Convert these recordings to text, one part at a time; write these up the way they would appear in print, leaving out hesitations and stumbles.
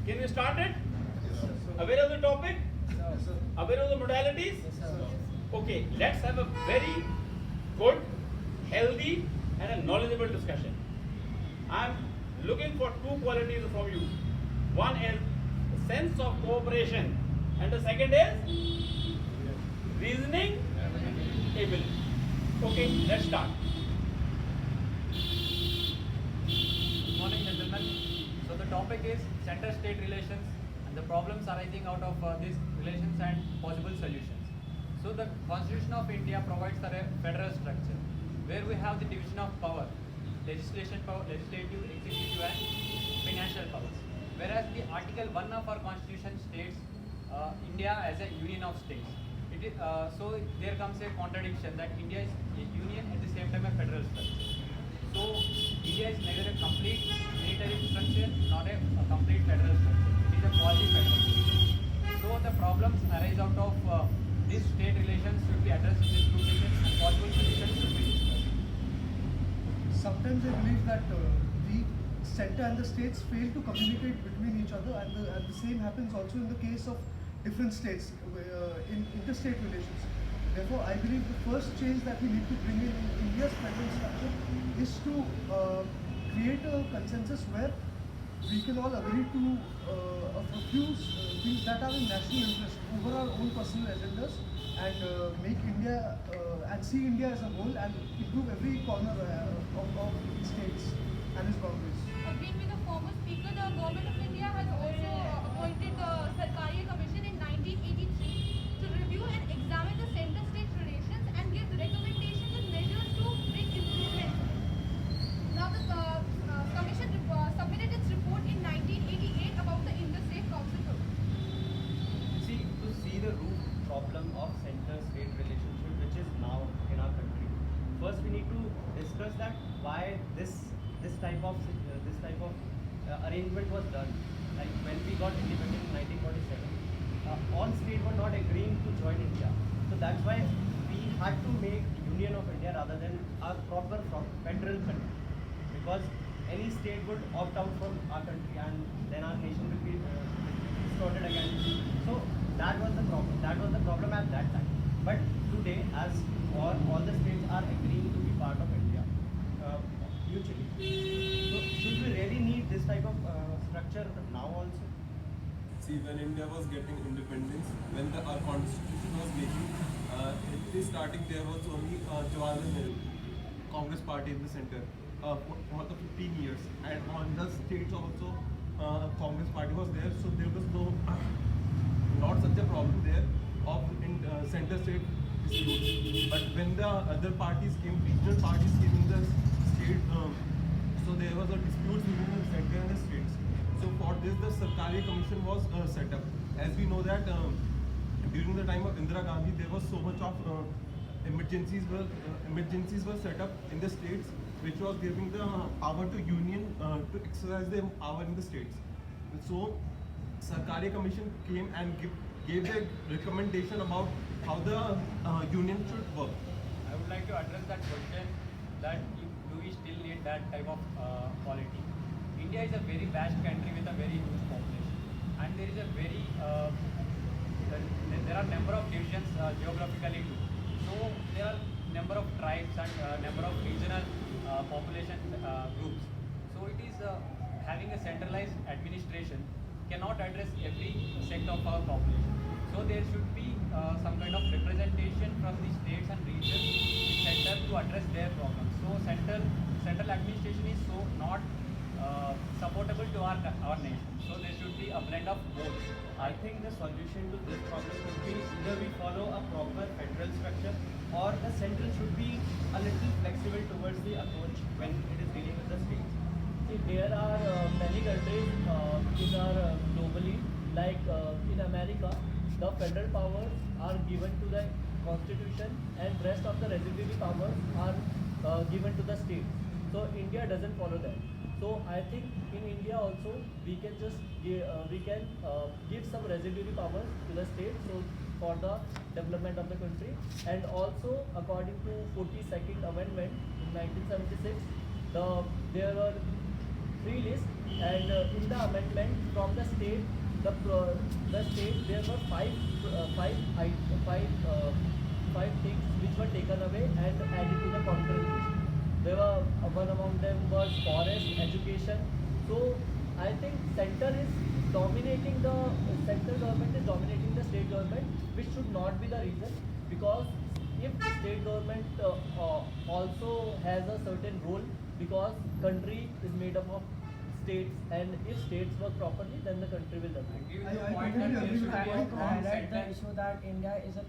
Can we start it? Aware of the topic? Aware of the modalities? Okay, let's have a very good, healthy, and a knowledgeable discussion. I'm looking for two qualities from you. One is the sense of cooperation, and the second is reasoning ability. Okay, let's start. Good morning, gentlemen. So the topic is CenterState Relations and the problems arising out of these relations and possible solutions. So the Constitution of India provides for a federal structure where we have the division of power, legislation power, legislative, executive and financial powers. Whereas the Article 1 of our Constitution states India as a union of states. So there comes a contradiction that India is a union at the same time a federal structure. So India is neither a complete military structure nor a complete federal structure. It is a quasi-federal. So the problems arise out of these state relations should be addressed in this two sessions and possible solutions should be discussed. Sometimes I believe that the center and the states fail to communicate between each other, and the same happens also in the case of different states in interstate relations. Therefore, I believe the first change that we need to bring in India's federal structure is to create a consensus where we can all agree to a few things that are in national interest over our own personal agendas, and make India and see India as a whole and improve every corner of states and its boundaries. Agreeing with the former speaker, the government of India has also appointed the CenterState Commission in 1983 to review and examine the CenterState relations and give recommendations and measures to bring improvement. Now the commission submitted its report in 1988 about the interstate council. To see the root problem of center-state relationship, which is now in our country, first we need to discuss that why this type of arrangement was done. Like when we got independent in 1947, all states were not agreeing to join India. So that's why we had to make Union of India rather than a proper federal country, because any state would opt out from our country and then our nation will be distorted again. So that was the problem. That was the problem at that time. But today, as all the states are agreeing to be part of India mutually, so should we really need this type of structure now also? See, when India was getting independence, when our constitution was making, in the starting there was only Jawaharlal Nehru, Congress party in the center, for the 15 years, and on the states also, Congress party was there, so there was not such a problem there of center-state disputes. But when the other parties came, regional parties came in the state, so there was a dispute between the center and the states. So for this, the CenterState Commission was set up. As we know that during the time of Indira Gandhi, there was so much of emergencies were set up in the states, which was giving the power to union to exercise their power in the states. So CenterState Commission came and gave a recommendation about how the union should work. I would like to address that question that do we still need that type of polity? India is a very vast country with a very huge population, and there is a very there are number of divisions geographically too. So there are number of tribes and number of regional population groups. So it is having a centralized administration cannot address every sector of our population. So there should be some kind of representation from the states and regions in center to address their problems. So central administration is so not supportable to our nation. So there should be a blend of both. I think the solution to this problem would be either we follow a proper federal structure, or the central should be a little flexible towards the approach when it is dealing with the states. See, there are many countries which are globally, like in America, the federal powers are given to the constitution and rest of the residuary powers are given to the state. So India doesn't follow that. So I think in India also we can just give some residuary powers to the state, so for the development of the country. And also according to 42nd Amendment in 1976, there were three lists, and in the amendment from the state, the state there were five things which were taken away and added to the concurrent list. There were one among them was forest, education. So I think central government is dominating the state government, which should not be the reason, because if the state government also has a certain role, because country is made up of states, and if states work properly, then the country will develop. Agree with I- your I point completely that there agree should with be your a point. strong highlight the center. issue that India is a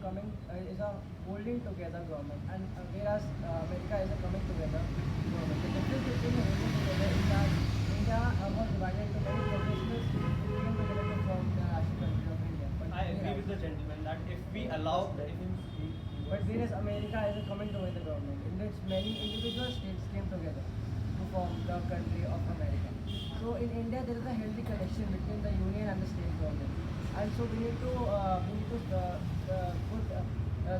holding together government, and whereas America is a coming together government. The difference between the holding together is that India was divided into many progressives who came together to form the national country of India. I agree with the gentleman that if we allow, But whereas America is a coming together government, in which many individual states came together to form the country of America. So in India there is a healthy connection between the union and the state government, and so we need to put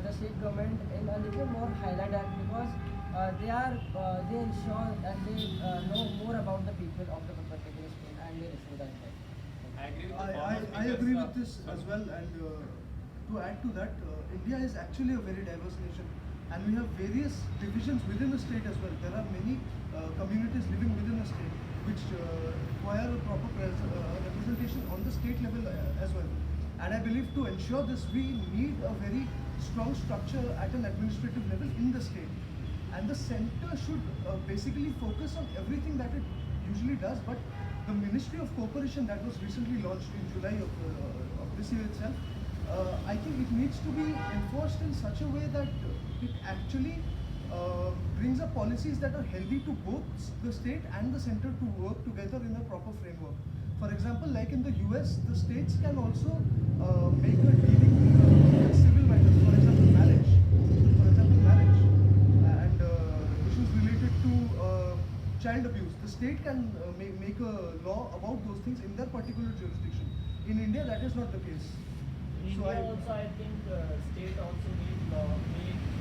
the state government in a little more highlight that, because they ensure and they know more about the people of the particular state and they receive that. I agree with the I former agree speakers, with this as well, and to add to that, India is actually a very diverse nation, and we have various divisions within the state as well. There are many communities living within a state which require a proper representation on the state level as well. And I believe to ensure this, we need a very strong structure at an administrative level in the state. And the center should basically focus on everything that it usually does, but the Ministry of Cooperation that was recently launched in July of this year itself, I think it needs to be enforced in such a way that it actually brings up policies that are healthy to both the state and the center to work together in a proper framework. For example, like in the US, the states can also make a dealing with civil matters. For example, marriage. And issues related to child abuse. The state can make a law about those things in their particular jurisdiction. In India, that is not the case. In So India also, I think state also made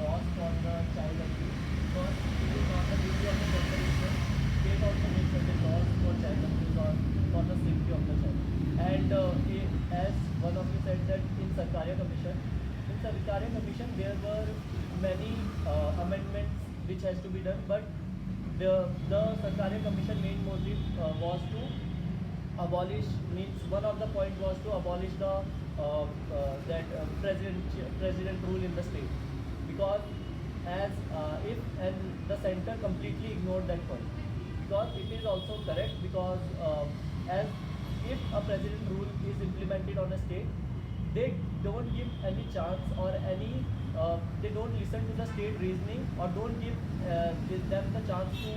laws for the child abuse, because it is not the duty of the center itself. State also makes certain laws for child abuse or for the safety of the child. And as one of you said that in Sarkaria Commission there were many amendments which has to be done, but the Sarkaria Commission main motive was to abolish, means one of the point was to abolish the president rule in the state, because as if and the center completely ignored that point, because it is also correct, because as if a president rule is implemented on a state, they don't give any chance or any they don't listen to the state reasoning, or don't give them the chance to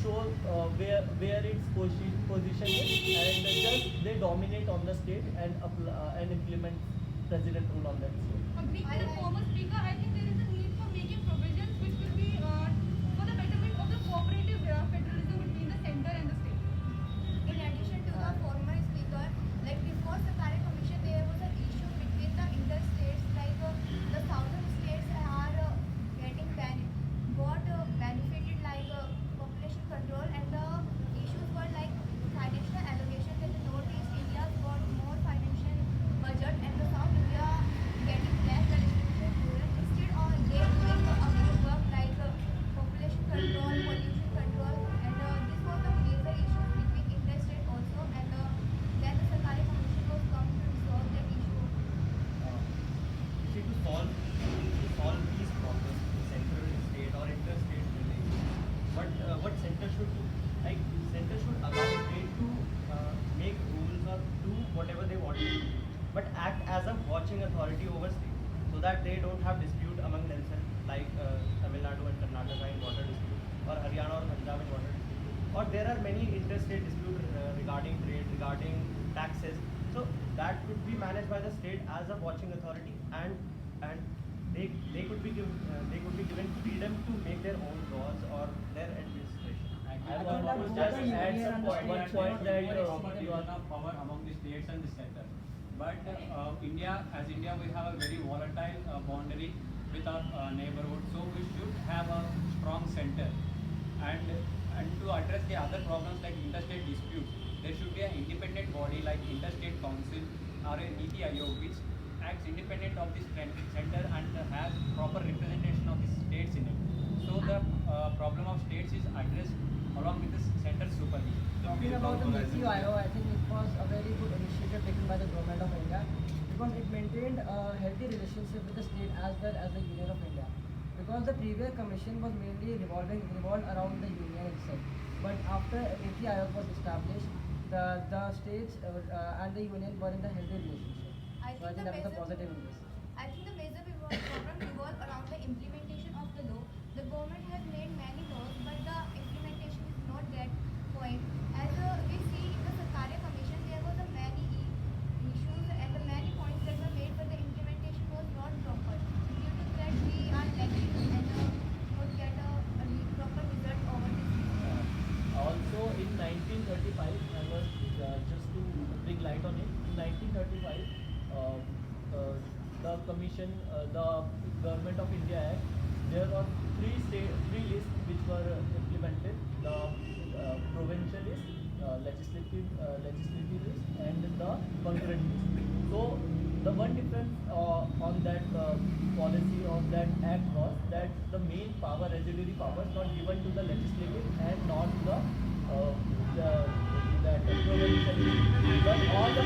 show where its position is, and just they dominate on the state and implement president rule on that state. Agreeing with the former speaker, I think there is a need for making provisions which will be for the betterment of the cooperative federalism between the center and the state. In addition to the former speaker, like before the current commission, there was an issue between the interstates, like the southern states are getting benefited like population control, and the issues were like financial allocation that the northeast India got more financial budget and the south India getting less the distribution rural. Instead of they doing other work like population control, pollution control, and this was the major issues between interstate also, and then the Sarkari Commission was come to resolve that issue. See, to solve these problems in central, state or interstate relations, what center should do? Like center should allow state to make rules or do whatever they want to do, but act as a watching authority over state, so that they don't have dispute among themselves, like Tamil Nadu and Karnataka in water dispute, or Haryana or Punjab in water dispute, or there are many interstate disputes regarding trade, regarding taxes. So that could be managed by the state as a watching authority, and they could be given freedom to make their own laws or their administration. I think want to that just both the add union some and the point, one state point that property on of power among the states and the center. But India, we have a very volatile boundary with our neighborhood, so we should have a strong center. And And to address the other problems like interstate disputes, there should be an independent body like Interstate Council or a Niti Aayog which acts independent of this center and has proper representation of the states in it. So the problem of states is addressed along with the center supervision. Talking about the Niti Aayog, I think it was a very good initiative taken by the government of India because it maintained a healthy relationship with the state as well as the Union of India. Because the previous commission was mainly revolved around the union itself. But after Niti Aayog was established, the states and the union were in the healthy relationship. I So I think think the that is a major- positive in this. I think the major problem revolves around the implementation of the law. The government has made many laws, but the implementation is not that point. As we see in the Sarkaria Commission, there were the many issues and the many points that were made, but the implementation was not proper. Due to that, we are lacking and not get a proper result over this. Also in 1935, I was just to bring light on it. In 1935, the commission, the Government of India Act, there were three lists which were implemented: the provincial list, legislative list, and the concurrent list. So the one difference on that policy of that act was that the main power, residuary powers, not given to the legislative and not the provincial list, but all the